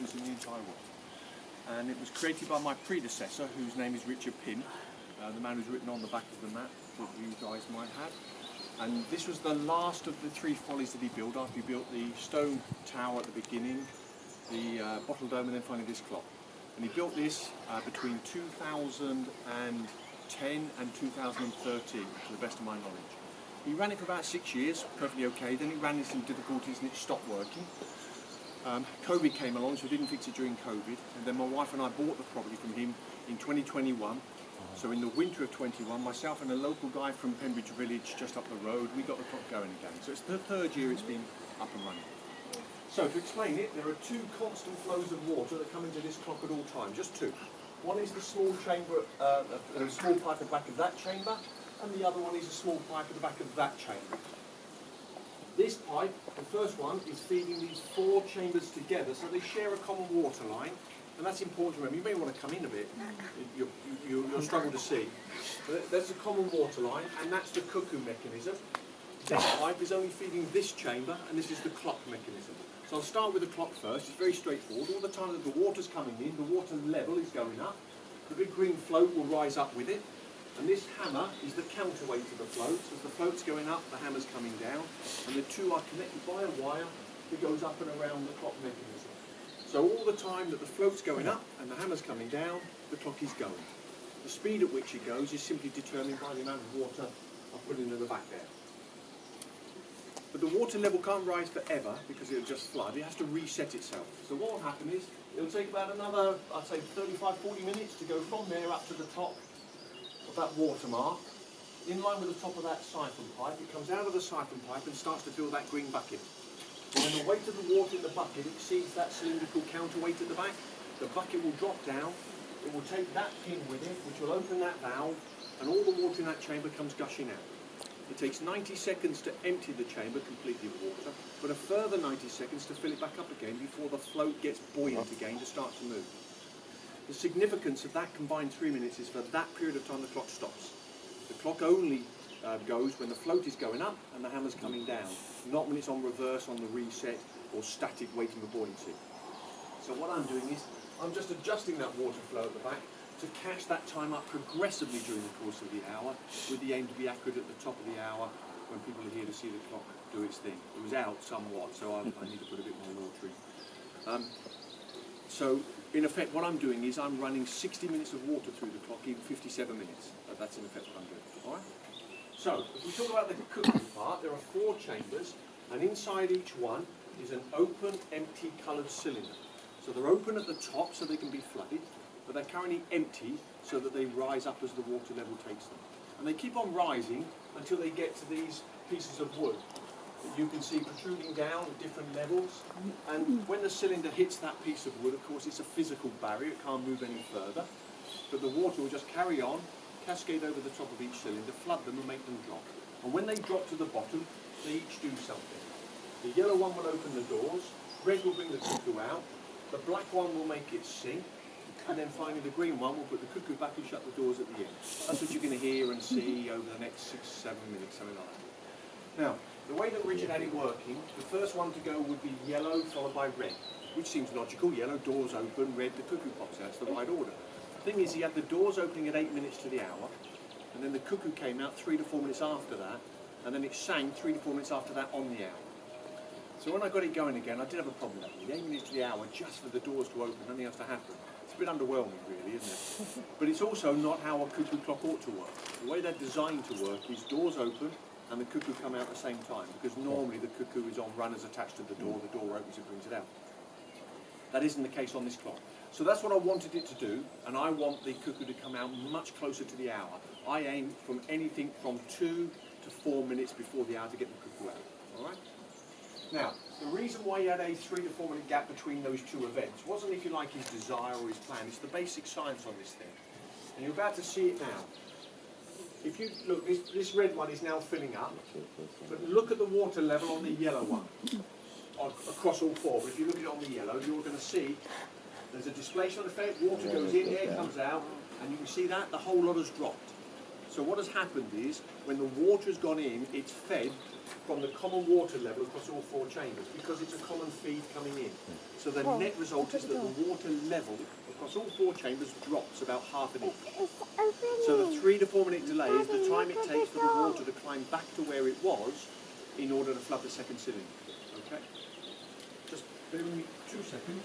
in the entire world. And it was created by my predecessor, whose name is Richard Pym, the man who's written on the back of the map that you guys might have. And this was the last of the 3 follies that he built. After he built the stone tower at the beginning, the bottle dome, and then finally this clock. And he built this between 2010 and 2013, to the best of my knowledge. He ran it for about 6 years, perfectly okay. Then it ran into some difficulties and it stopped working. COVID came along, so we didn't fix it during COVID. And then my wife and I bought the property from him in 2021. So in the winter of 21, myself and a local guy from Pembridge Village, just up the road, we got the clock going again. So it's the 3rd year it's been up and running. So to explain it, there are 2 constant flows of water that come into this clock at all times, just 2. One is the small chamber, a small pipe at the back of that chamber, and the other one is a small pipe at the back of that chamber. This pipe, the first one, is feeding these 4 chambers together, so they share a common water line, and that's important to remember. You may want to come in a bit, you'll struggle to see. But that's a common water line, and that's the cuckoo mechanism. This pipe is only feeding this chamber, and this is the clock mechanism. So I'll start with the clock first. It's very straightforward. All the time that the water's coming in, the water level is going up. The big green float will rise up with it. And this hammer is the counterweight to the float. So as the float's going up, the hammer's coming down. And the 2 are connected by a wire that goes up and around the clock mechanism. So all the time that the float's going up and the hammer's coming down, the clock is going. The speed at which it goes is simply determined by the amount of water I've put into the back there. But the water level can't rise forever because it'll just flood. It has to reset itself. So what will happen is it'll take about another, I'd say 35-40 minutes to go from there up to the top of that water mark, in line with the top of that siphon pipe. It comes out of the siphon pipe and starts to fill that green bucket. And when the weight of the water in the bucket exceeds that cylindrical counterweight at the back, the bucket will drop down. It will take that pin with it, which will open that valve, and all the water in that chamber comes gushing out. It takes 90 seconds to empty the chamber completely of water, but a further 90 seconds to fill it back up again before the float gets buoyant again to start to move. The significance of that combined 3 minutes is for that period of time the clock stops. The clock only goes when the float is going up and the hammer's coming down, not when it's on reverse on the reset or static waiting for buoyancy. So what I'm doing is I'm just adjusting that water flow at the back to catch that time up progressively during the course of the hour, with the aim to be accurate at the top of the hour when people are here to see the clock do its thing. It was out somewhat, so I need to put a bit more water in. So in effect what I'm doing is I'm running 60 minutes of water through the clock in 57 minutes. That's in effect what I'm doing. All right? So if we talk about the cuckoo part, there are 4 chambers, and inside each one is an open, empty coloured cylinder. So they're open at the top so they can be flooded, but they're currently empty so that they rise up as the water level takes them. And they keep on rising until they get to these pieces of wood that you can see protruding down at different levels. And when the cylinder hits that piece of wood, of course it's a physical barrier, it can't move any further, but the water will just carry on, cascade over the top of each cylinder, flood them and make them drop. And when they drop to the bottom, they each do something. The yellow one will open the doors, red will bring the cuckoo out, the black one will make it sing, and then finally the green one will put the cuckoo back and shut the doors at the end. That's what you're going to hear and see over the next 6-7 minutes, something like that. Now, the way that Richard had it working, the first one to go would be yellow followed by red, which seems logical. Yellow, doors open, red, the cuckoo pops out. It's the right order. The thing is, he had the doors opening at 8 minutes to the hour, and then the cuckoo came out 3 to 4 minutes after that, and then it sang 3 to 4 minutes after that on the hour. So when I got it going again, I did have a problem with that. 8 minutes to the hour just for the doors to open, nothing else to happen. It's a bit underwhelming, really, isn't it? But it's also not how a cuckoo clock ought to work. The way they're designed to work is doors open and the cuckoo come out at the same time, because normally the cuckoo is on runners attached to the door opens and brings it out. That isn't the case on this clock. So that's what I wanted it to do, and I want the cuckoo to come out much closer to the hour. I aim from anything from 2 to 4 minutes before the hour to get the cuckoo out. All right? Now, the reason why he had a 3 to 4 minute gap between those 2 events wasn't, if you like, his desire or his plan. It's the basic science on this thing. And you're about to see it now. If you look, this red one is now filling up, but look at the water level on the yellow one, across all 4. But if you look at it on the yellow, you're going to see there's a displacement effect, water goes in, air comes out, and you can see that the whole lot has dropped. So what has happened is, when the water has gone in, it's fed from the common water level across all 4 chambers, because it's a common feed coming in. So the net result is that the water level across all 4 chambers drops about half an inch. So the 3 to 4 minute delay is the time it takes for the water to climb back to where it was in order to flood the second cylinder. Okay? Just bear with me 2 seconds.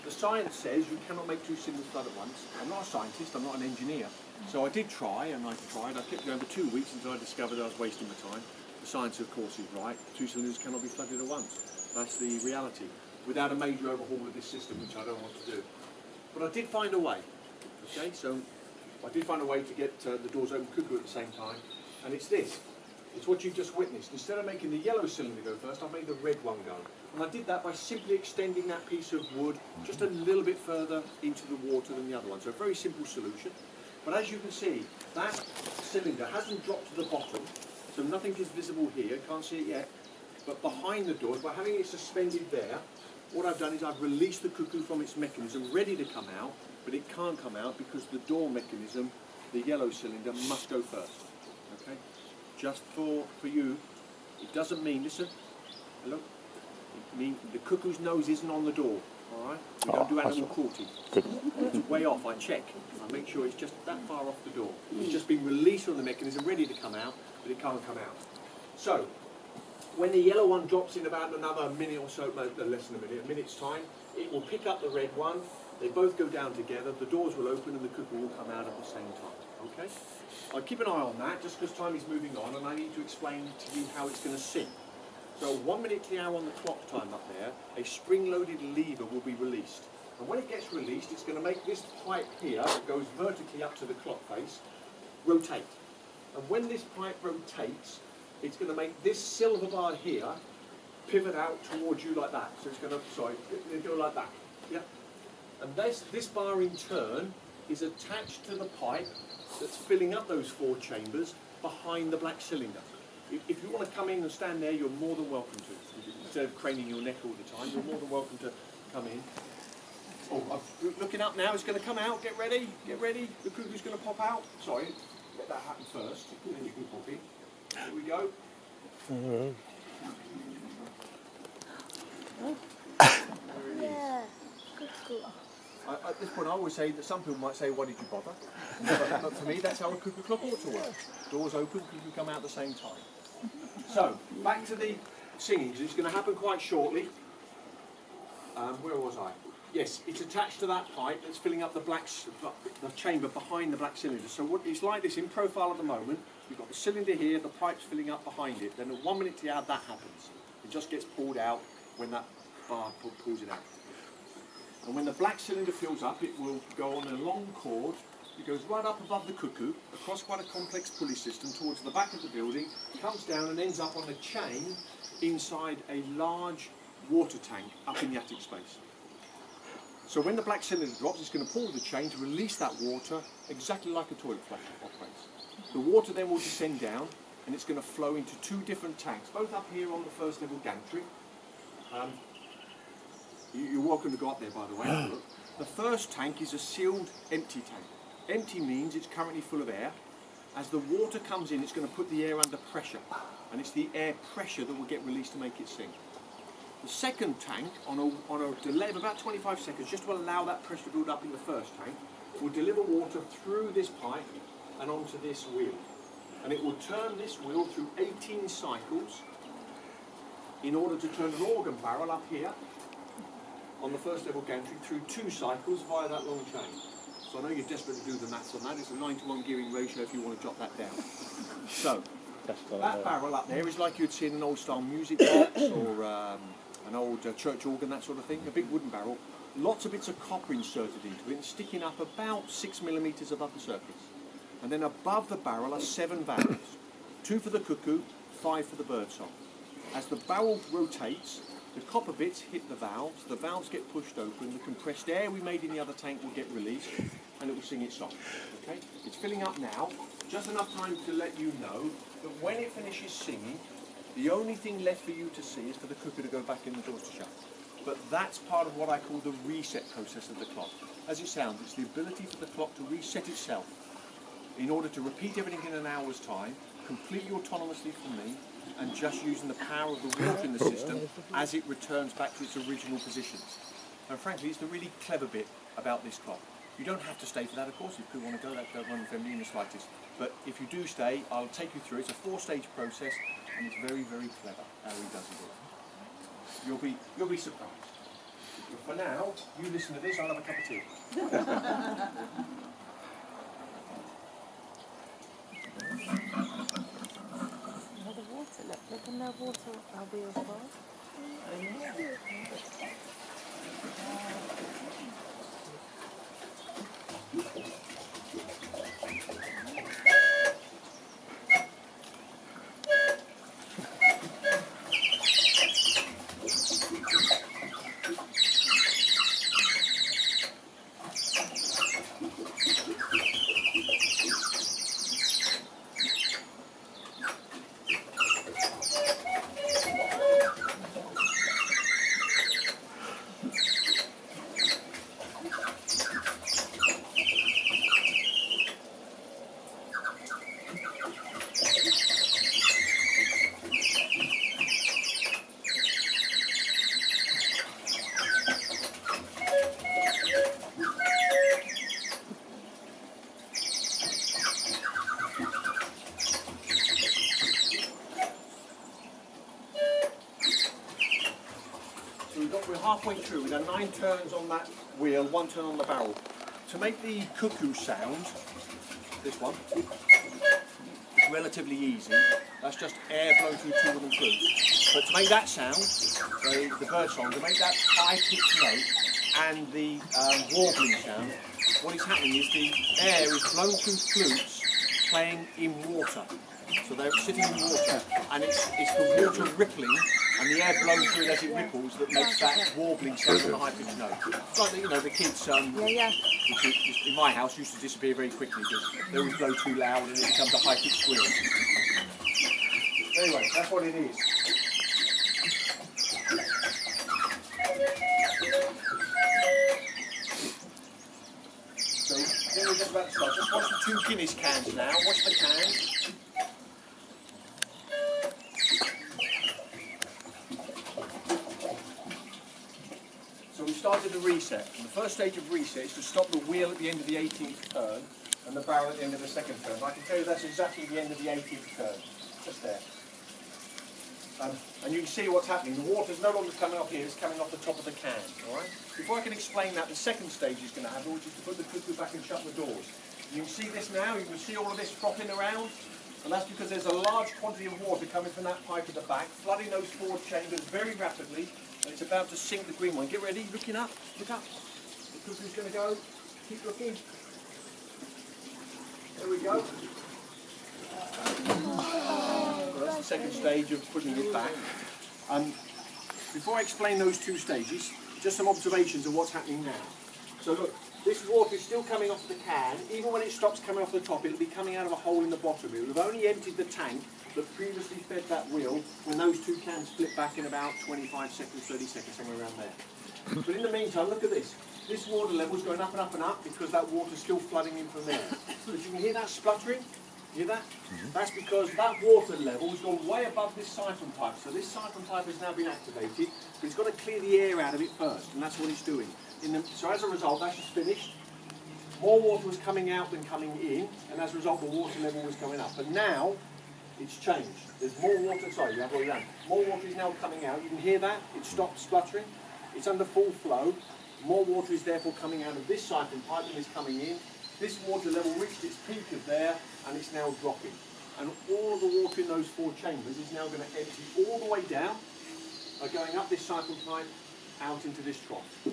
The science says you cannot make 2 cylinders flood at once. I'm not a scientist, I'm not an engineer. So I did try, and I kept going for 2 weeks until I discovered I was wasting my time. The science, of course, is right. 2 cylinders cannot be flooded at once. That's the reality. Without a major overhaul of this system, which I don't want to do. But I did find a way. Okay, so I did find a way to get the doors open Cuckoo at the same time, and it's this. It's what you've just witnessed. Instead of making the yellow cylinder go first, I've made the red one go. And I did that by simply extending that piece of wood just a little bit further into the water than the other one. So a very simple solution. But as you can see, that cylinder hasn't dropped to the bottom, so nothing is visible here, can't see it yet. But behind the doors, by having it suspended there, what I've done is I've released the Cuckoo from its mechanism, ready to come out, but it can't come out because the door mechanism, the yellow cylinder, must go first. Okay? Just for you, it doesn't mean, listen, hello, it means the Cuckoo's nose isn't on the door, all right? We don't do animal cruelty. It's way off, I check. I make sure it's just that far off the door. It's just been released from the mechanism, ready to come out, but it can't come out. So, when the yellow one drops in about another minute or so, less than a minute's time, it will pick up the red one, they both go down together, the doors will open and the Cuckoo will come out at the same time. Okay? I'll keep an eye on that just because time is moving on and I need to explain to you how it's going to sing. So 1 minute to the hour on the clock time up there, a spring-loaded lever will be released. And when it gets released, it's going to make this pipe here, that goes vertically up to the clock face, rotate. And when this pipe rotates, it's going to make this silver bar here pivot out towards you like that. So it's going to, go like that. Yeah. And this bar in turn is attached to the pipe that's filling up those 4 chambers behind the black cylinder. If you want to come in and stand there, you're more than welcome to. Instead of craning your neck all the time, you're more than welcome to come in. Oh, I'm looking up now, it's going to come out, get ready, get ready. The Cuckoo's going to pop out. Sorry, let that happen first, then you can pop in. Here we go. There it is. At this point I always say that some people might say, why did you bother? But for me that's how a Cuckoo clock ought to work. Doors open, Cuckoo come out at the same time. So, back to the singing, because it's going to happen quite shortly. Where was I? Yes, it's attached to that pipe that's filling up the chamber behind the black cylinder. So what it's like this in profile at the moment. You've got the cylinder here, the pipe's filling up behind it. Then at 1 minute to the hour that happens. It just gets pulled out when that bar pulls it out. And when the black cylinder fills up, it will go on a long cord. It goes right up above the Cuckoo, across quite a complex pulley system towards the back of the building, comes down and ends up on a chain inside a large water tank up in the attic space. So when the black cylinder drops, it's going to pull the chain to release that water exactly like a toilet flush operates. The water then will descend down and it's going to flow into 2 different tanks, both up here on the first level gantry. You're welcome to go up there, by the way. Look. The first tank is a sealed empty tank. Empty means it's currently full of air. As the water comes in, it's going to put the air under pressure, and it's the air pressure that will get released to make it sing. The second tank, on a delay of about 25 seconds, just to allow that pressure to build up in the first tank, will deliver water through this pipe and onto this wheel. And it will turn this wheel through 18 cycles in order to turn an organ barrel up here on the first level gantry through 2 cycles via that long chain. So I know you're desperate to do the maths on that. It's a 9-to-1 gearing ratio if you want to jot that down. So, that barrel up there is like you'd see in an old style music box or an old church organ, that sort of thing, a big wooden barrel. Lots of bits of copper inserted into it and sticking up about 6 millimetres above the surface. And then above the barrel are 7 valves, 2 for the Cuckoo, 5 for the birdsong. As the barrel rotates, the copper bits hit the valves get pushed open, the compressed air we made in the other tank will get released, and it will sing its song. Okay? It's filling up now, just enough time to let you know that when it finishes singing, the only thing left for you to see is for the Cuckoo to go back in the doors to shut. but that's part of what I call the reset process of the clock. As it sounds, it's the ability for the clock to reset itself in order to repeat everything in an hour's time, completely autonomously from me, and just using the power of the water in the system as it returns back to its original positions. And frankly, it's the really clever bit about this clock. You don't have to stay for that, of course. If people want to go, that don't run with them in the slightest. But if you do stay, I'll take you through. It's a 4-stage process, and it's very, very clever how he does it all. You'll be surprised. But for now, you listen to this. I'll have a cup of tea. The water, look in the water, I'll be as well. We're halfway through. We've done 9 turns on that wheel, 1 turn on the barrel. To make the cuckoo sound, this one, it's relatively easy. That's just air blowing through 2 wooden flutes. But to make that sound, the bird song, to make that high-pitched note and the warbling sound, what is happening is the air is blown through flutes playing in water. So they're sitting in water, and it's the water rippling and the air blown through it as it ripples that makes that warbling sound on the high-pitched note. It's like, you know, the kids which in my house used to disappear very quickly because they always blow too loud and it becomes a high-pitched squeal. Anyway, that's what it is. So, I think we're just about to start. Just watch the 2 Guinness cans now. Watch the cans. Started the reset. And the first stage of reset is to stop the wheel at the end of the 18th turn and the barrel at the end of the 2nd turn. I can tell you that's exactly the end of the 18th turn, just there. And you can see what's happening. The water's no longer coming off here, it's coming off the top of the can. All right? Before I can explain that, the second stage is going to happen, which is to put the cuckoo back and shut the doors. You can see this now, you can see all of this frothing around, and that's because there's a large quantity of water coming from that pipe at the back, flooding those 4 chambers very rapidly. And it's about to sink the green one. Get ready, looking up, look up. The cuckoo's going to go. Keep looking. There we go. So that's the second stage of putting it back. Before I explain those 2 stages, just some observations of what's happening now. So look, this water is still coming off the can. Even when it stops coming off the top, it'll be coming out of a hole in the bottom. It will have only emptied the tank that previously fed that wheel when those 2 cans split back in about 25 seconds, 30 seconds, somewhere around there. But in the meantime, look at this. This water level is going up and up and up because that water's still flooding in from there. But you can hear that spluttering? You hear that? That's because that water level has gone way above this siphon pipe. So this siphon pipe has now been activated, but it's got to clear the air out of it first, and that's what it's doing. So as a result, that's just finished. More water was coming out than coming in, and as a result, the water level was going up. But now, it's changed. There's more water, sorry, you have all that. More water is now coming out. You can hear that. It stopped spluttering. It's under full flow. More water is therefore coming out of this siphon pipe than is coming in. This water level reached its peak of there, and it's now dropping. And all of the water in those 4 chambers is now going to empty all the way down by going up this siphon pipe out into this trough.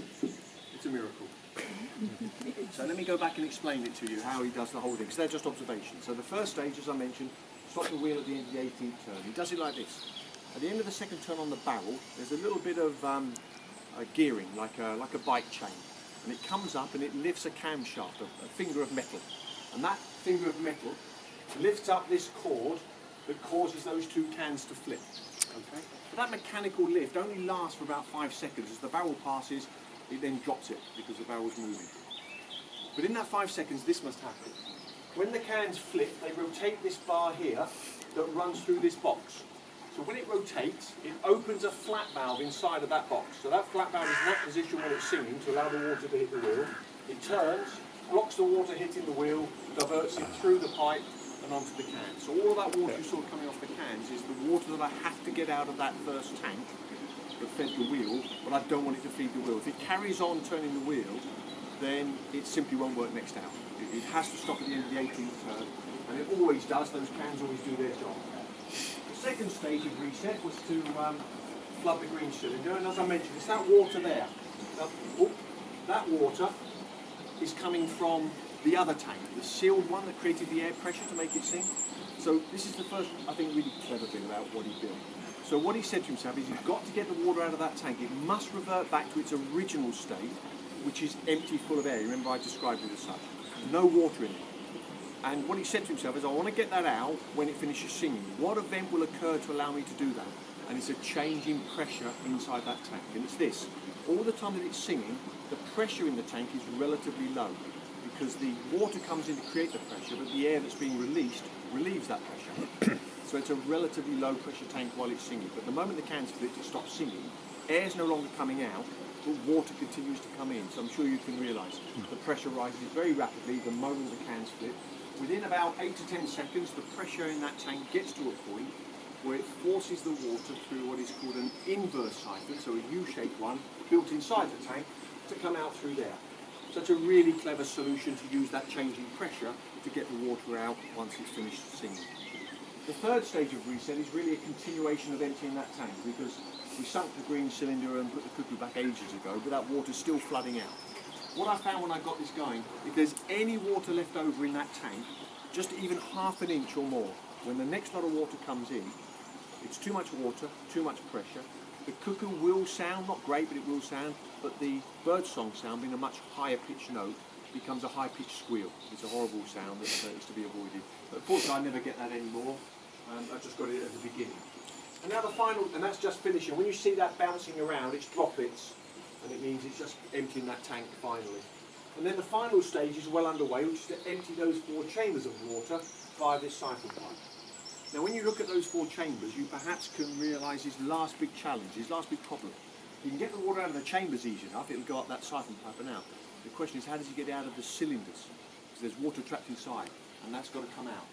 It's a miracle. So let me go back and explain it to you, how he does the whole thing, because they're just observations. So the first stage, as I mentioned, stop the wheel at the end of the 18th turn. He does it like this. At the end of the 2nd turn on the barrel, there's a little bit of gearing, like a bike chain. And it comes up and it lifts a camshaft, a finger of metal. And that finger of metal lifts up this cord that causes those 2 cans to flip. Okay? But that mechanical lift only lasts for about 5 seconds. As the barrel passes, it then drops it because the barrel's moving. But in that 5 seconds, this must happen. When the cans flip, they rotate this bar here that runs through this box. So when it rotates, it opens a flat valve inside of that box. So that flat valve is in that position when it's singing to allow the water to hit the wheel. It turns, blocks the water hitting the wheel, diverts it through the pipe and onto the can. So all of that water you saw coming off the cans is the water that I have to get out of that first tank that fed the wheel, but I don't want it to feed the wheel. If it carries on turning the wheel, then it simply won't work next hour. It has to stop at the end of the 18th turn, and it always does. Those cans always do their job. The second stage of reset was to flood the green cylinder, and as I mentioned, it's that water there. That water is coming from the other tank, the sealed one that created the air pressure to make it sink. So this is the first, I think, really clever thing about what he built. So what he said to himself is, you've got to get the water out of that tank. It must revert back to its original state, which is empty, full of air. Remember I described it as such. No water in it. And what he said to himself is, I want to get that out when it finishes singing. What event will occur to allow me to do that? And it's a change in pressure inside that tank. And it's this. All the time that it's singing, the pressure in the tank is relatively low because the water comes in to create the pressure, but the air that's being released relieves that pressure. So it's a relatively low pressure tank while it's singing. But the moment the can's flipped, it stops singing. Air's no longer coming out, but water continues to come in. So I'm sure you can realise the pressure rises very rapidly the moment the can's flip. Within about 8 to 10 seconds, the pressure in that tank gets to a point where it forces the water through what is called an inverse siphon, so a U-shaped one built inside the tank to come out through there. So it's a really clever solution to use that change in pressure to get the water out once it's finished singing. The third stage of reset is really a continuation of emptying that tank, because we sunk the green cylinder and put the Cuckoo back ages ago, but that water's still flooding out. What I found when I got this going, if there's any water left over in that tank, just even half an inch or more, when the next lot of water comes in, it's too much water, too much pressure. The Cuckoo will sound, not great, but it will sound, but the birdsong sound, being a much higher pitched note, becomes a high-pitched squeal. It's a horrible sound that is to be avoided. But unfortunately, I never get that anymore. I just got it at the beginning. And now the final, and that's just finishing. When you see that bouncing around, it's droplets, and it means it's just emptying that tank finally. And then the final stage is well underway, which is to empty those 4 chambers of water via this siphon pipe. Now when you look at those 4 chambers, you perhaps can realise his last big challenge, his last big problem. You can get the water out of the chambers easy enough, it'll go up that siphon pipe and out. The question is, how does he get it out of the cylinders? Because there's water trapped inside, and that's got to come out.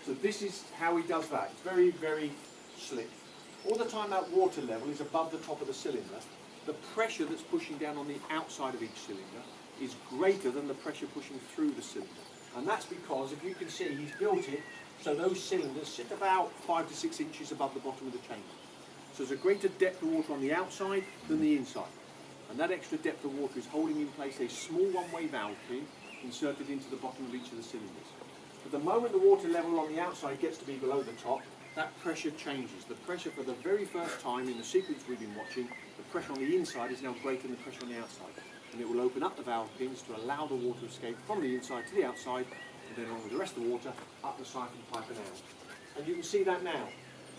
So this is how he does that. It's very, very slick. All the time that water level is above the top of the cylinder, the pressure that's pushing down on the outside of each cylinder is greater than the pressure pushing through the cylinder. And that's because, if you can see, he's built it so those cylinders sit about 5 to 6 inches above the bottom of the chamber. So there's a greater depth of water on the outside than the inside. And that extra depth of water is holding in place a small one-way valve key inserted into the bottom of each of the cylinders. But the moment the water level on the outside gets to be below the top, that pressure changes. The pressure for the very first time in the sequence we've been watching, the pressure on the inside is now greater than the pressure on the outside. And it will open up the valve pins to allow the water to escape from the inside to the outside, and then along with the rest of the water, up the siphon pipe and out. And you can see that now.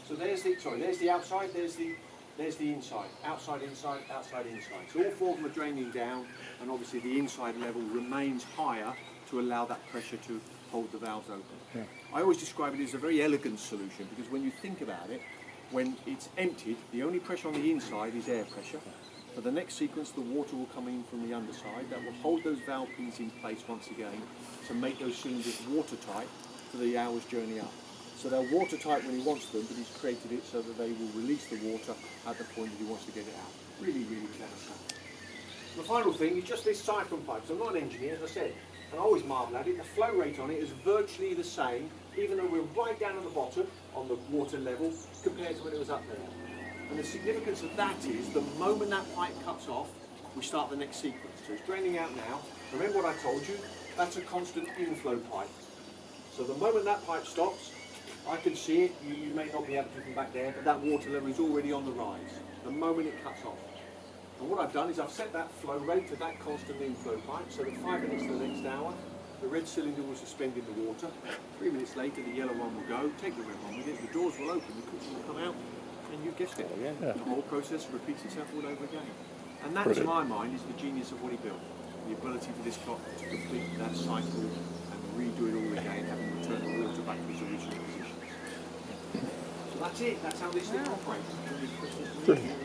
So there's the outside, there's the inside. Outside, inside, outside, inside. So all 4 of them are draining down, and obviously the inside level remains higher to allow that pressure to hold the valves open. Yeah. I always describe it as a very elegant solution, because when you think about it, when it's emptied, the only pressure on the inside is air pressure. For the next sequence, the water will come in from the underside. That will hold those valve pins in place once again to make those cylinders watertight for the hour's journey up. So they're watertight when he wants them, but he's created it so that they will release the water at the point that he wants to get it out. Really, really clever stuff. The final thing is just this siphon pipe. So I'm not an engineer, as I said, and I always marvel at it. The flow rate on it is virtually the same, even though we're right down at the bottom on the water level compared to when it was up there. And the significance of that is, the moment that pipe cuts off, we start the next sequence. So it's draining out now. Remember what I told you? That's a constant inflow pipe. So the moment that pipe stops, I can see it. You may not be able to from back there, but that water level is already on the rise the moment it cuts off. And what I've done is I've set that flow rate to that constant inflow pipe, so that 5 minutes to the next hour, the red cylinder will suspend in the water. 3 minutes later, the yellow one will go. Take the red one with it. The doors will open. The cookie will come out. And you guessed it. Yeah. The whole process repeats itself all over again. And that, Brilliant. to my mind, is the genius of what he built. The ability for this clock to complete that cycle and redo it all again, having returned the water back to its original position. So that's it. That's how this thing operates. Brilliant.